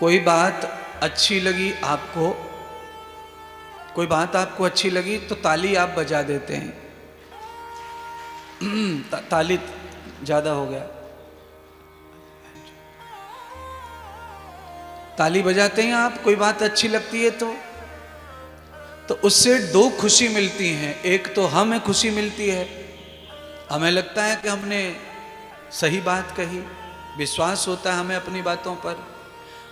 कोई बात अच्छी लगी आपको, कोई बात आपको अच्छी लगी तो ताली आप बजा देते हैं। ताली ज्यादा हो गया, ताली बजाते हैं आप, कोई बात अच्छी लगती है तो उससे दो खुशी मिलती हैं। एक तो हमें खुशी मिलती है, हमें लगता है कि हमने सही बात कही, विश्वास होता है हमें अपनी बातों पर।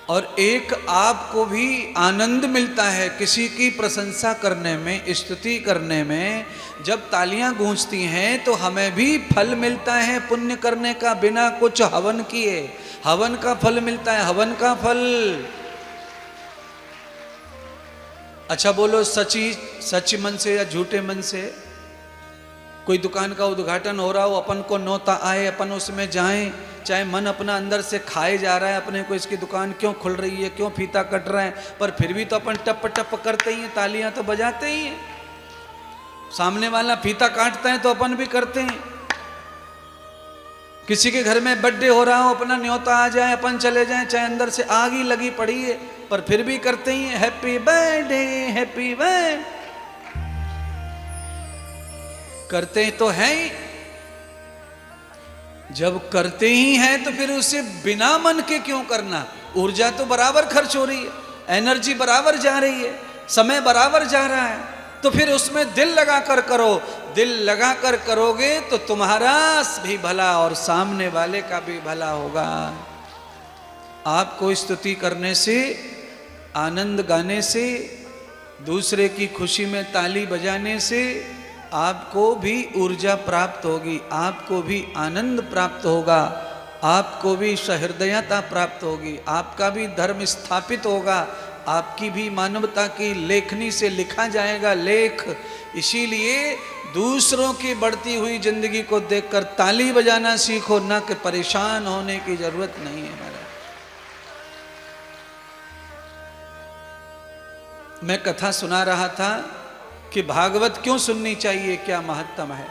और एक आपको भी आनंद मिलता है किसी की प्रशंसा करने में, स्तुति करने में। जब तालियां गूंजती हैं तो हमें भी फल मिलता है पुण्य करने का, बिना कुछ हवन किए। हवन का फल मिलता है, हवन का फल। अच्छा बोलो, सच मन से या झूठे मन से? कोई दुकान का उद्घाटन हो रहा हो, अपन को न्योता आए, अपन उसमें जाएं, चाहे मन अपना अंदर से खाए जा रहा है अपने को, इसकी दुकान क्यों खुल रही है, क्यों फीता कट रहा है, पर फिर भी तो अपन टप टप करते ही हैं, तालियां तो बजाते ही हैं। सामने वाला फीता काटता है तो अपन भी करते हैं। किसी के घर में बर्थडे हो रहा हो, अपना न्योता आ जाए, अपन चले जाएं, चाहे अंदर से आग ही लगी पड़ी है, पर फिर भी करते ही हैं, हैप्पी बर्थडे, हैप्पी बर्थडे। करते तो हैं ही। जब करते ही हैं तो फिर उसे बिना मन के क्यों करना? ऊर्जा तो बराबर खर्च हो रही है, एनर्जी बराबर जा रही है, समय बराबर जा रहा है, तो फिर उसमें दिल लगा कर करो। दिल लगा कर करोगे तो तुम्हारा भी भला और सामने वाले का भी भला होगा। आपको स्तुति करने से, आनंद गाने से, दूसरे की खुशी में ताली बजाने से आपको भी ऊर्जा प्राप्त होगी, आपको भी आनंद प्राप्त होगा, आपको भी सहृदयता प्राप्त होगी, आपका भी धर्म स्थापित होगा, आपकी भी मानवता की लेखनी से लिखा जाएगा लेख। इसीलिए दूसरों की बढ़ती हुई जिंदगी को देखकर ताली बजाना सीखो, ना कि परेशान होने की जरूरत नहीं है। मैं कथा सुना रहा था कि भागवत क्यों सुननी चाहिए, क्या महत्तम है।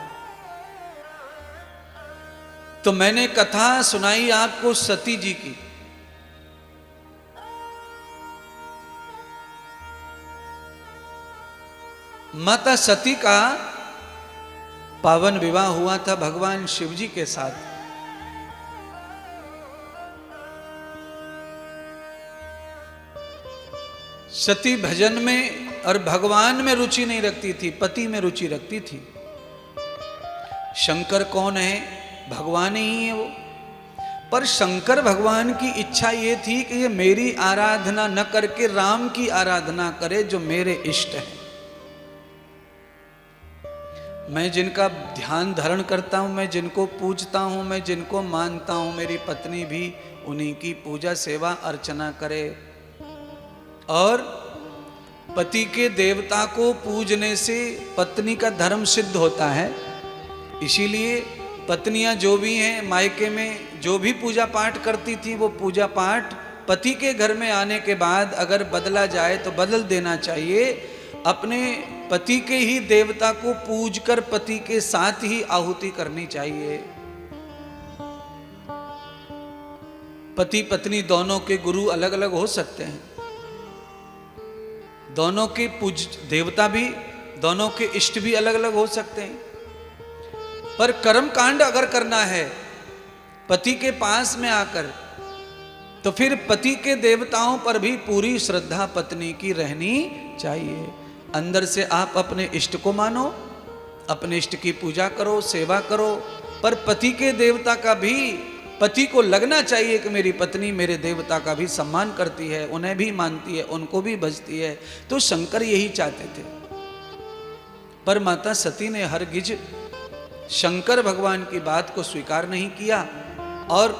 तो मैंने कथा सुनाई आपको सती जी की। माता सती का पावन विवाह हुआ था भगवान शिव जी के साथ। सती भजन में और भगवान में रुचि नहीं रखती थी, पति में रुचि रखती थी। शंकर कौन है? भगवान ही है वो। पर शंकर भगवान की इच्छा ये थी कि ये मेरी आराधना न करके राम की आराधना करे, जो मेरे इष्ट हैं। मैं जिनका ध्यान धारण करता हूं, मैं जिनको पूजता हूं, मैं जिनको मानता हूं, मेरी पत्नी भी उन्हीं की पूजा सेवा अर्चना करे। और पति के देवता को पूजने से पत्नी का धर्म सिद्ध होता है। इसीलिए पत्नियां जो भी हैं मायके में जो भी पूजा पाठ करती थी, वो पूजा पाठ पति के घर में आने के बाद अगर बदला जाए तो बदल देना चाहिए। अपने पति के ही देवता को पूजकर पति के साथ ही आहुति करनी चाहिए। पति पत्नी दोनों के गुरु अलग अलग हो सकते हैं, दोनों के पूज देवता भी, दोनों के इष्ट भी अलग अलग हो सकते हैं। पर कर्म कांड अगर करना है पति के पास में आकर, तो फिर पति के देवताओं पर भी पूरी श्रद्धा पत्नी की रहनी चाहिए। अंदर से आप अपने इष्ट को मानो, अपने इष्ट की पूजा करो, सेवा करो, पर पति के देवता का भी पति को लगना चाहिए कि मेरी पत्नी मेरे देवता का भी सम्मान करती है, उन्हें भी मानती है, उनको भी भजती है। तो शंकर यही चाहते थे। पर माता सती ने हरगिज शंकर भगवान की बात को स्वीकार नहीं किया और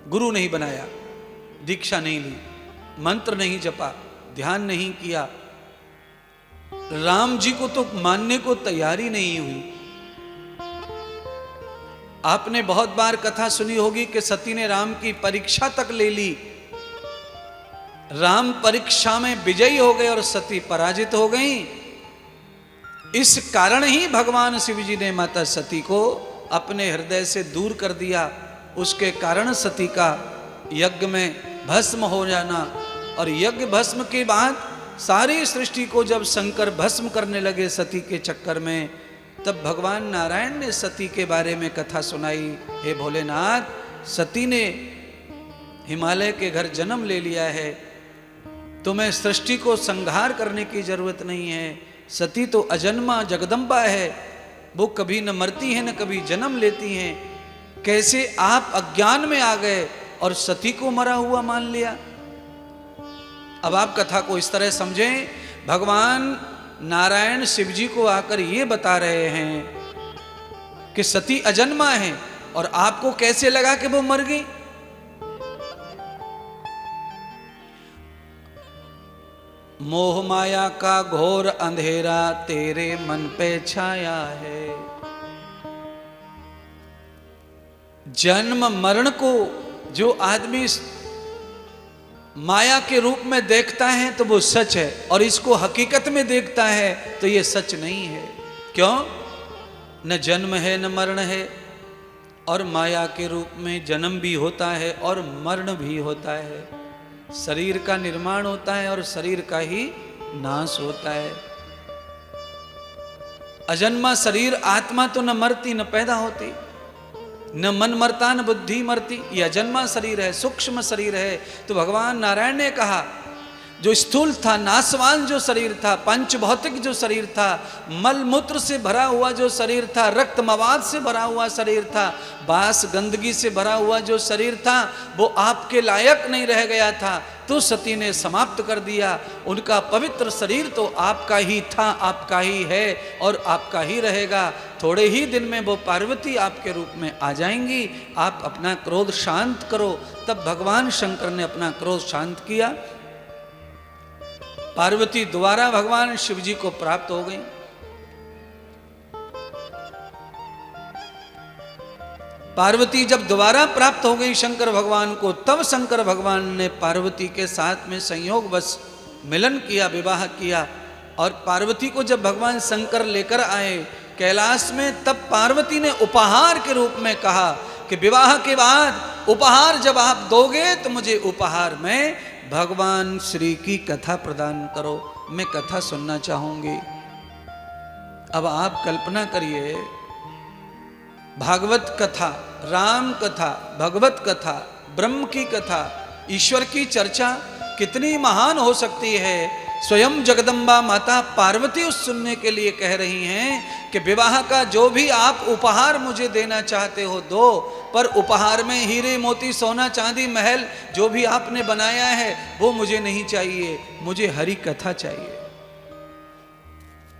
गुरु नहीं बनाया, दीक्षा नहीं ली, मंत्र नहीं जपा, ध्यान नहीं किया। राम जी को तो मानने को तैयारी नहीं हुई। आपने बहुत बार कथा सुनी होगी कि सती ने राम की परीक्षा तक ले ली। राम परीक्षा में विजयी हो गए और सती पराजित हो गई। इस कारण ही भगवान शिव जी ने माता सती को अपने हृदय से दूर कर दिया। उसके कारण सती का यज्ञ में भस्म हो जाना। और यज्ञ भस्म के बाद सारी सृष्टि को जब शंकर भस्म करने लगे सती के चक्कर में, तब भगवान नारायण ने सती के बारे में कथा सुनाई। हे भोलेनाथ, सती ने हिमालय के घर जन्म ले लिया है, तुम्हें सृष्टि को संहार करने की जरूरत नहीं है। सती तो अजन्मा जगदम्बा है, वो कभी न मरती है न कभी जन्म लेती हैं। कैसे आप अज्ञान में आ गए और सती को मरा हुआ मान लिया। अब आप कथा को इस तरह समझें, भगवान नारायण शिव जी को आकर ये बता रहे हैं कि सती अजन्मा है, और आपको कैसे लगा कि वो मर गई। मोह माया का घोर अंधेरा तेरे मन पे छाया है। जन्म मरण को जो आदमी माया के रूप में देखता है तो वो सच है, और इसको हकीकत में देखता है तो ये सच नहीं है। क्यों? न जन्म है न मरण है, और माया के रूप में जन्म भी होता है और मरण भी होता है। शरीर का निर्माण होता है और शरीर का ही नाश होता है। अजन्मा शरीर आत्मा तो न मरती न पैदा होती, न मन मरता न बुद्धि मरती। यह अजन्मा शरीर है, सूक्ष्म शरीर है। तो भगवान नारायण ने कहा, जो स्थूल था, नाशवान जो शरीर था, पंच भौतिक जो शरीर था, मल मूत्र से भरा हुआ जो शरीर था, रक्त मवाद से भरा हुआ शरीर था, बास गंदगी से भरा हुआ जो शरीर था, वो आपके लायक नहीं रह गया था, तो सती ने समाप्त कर दिया। उनका पवित्र शरीर तो आपका ही था, आपका ही है और आपका ही रहेगा। थोड़े ही दिन में वो पार्वती आपके रूप में आ जाएंगी। आप अपना क्रोध शांत करो। तब भगवान शंकर ने अपना क्रोध शांत किया। पार्वती दोबारा भगवान शिव जी को प्राप्त हो गई। पार्वती जब दोबारा प्राप्त हो गई शंकर भगवान को, तब शंकर भगवान ने पार्वती के साथ में संयोग बस मिलन किया, विवाह किया। और पार्वती को जब भगवान शंकर लेकर आए कैलाश में, तब पार्वती ने उपहार के रूप में कहा कि विवाह के बाद उपहार जब आप दोगे तो मुझे उपहार में भगवान श्री की कथा प्रदान करो, मैं कथा सुनना चाहूंगी। अब आप कल्पना करिए, भागवत कथा, राम कथा, भगवत कथा, ब्रह्म की कथा, ईश्वर की चर्चा कितनी महान हो सकती है। स्वयं जगदम्बा माता पार्वती उस सुनने के लिए कह रही हैं कि विवाह का जो भी आप उपहार मुझे देना चाहते हो दो, पर उपहार में हीरे मोती सोना चांदी महल जो भी आपने बनाया है वो मुझे नहीं चाहिए, मुझे हरि कथा चाहिए।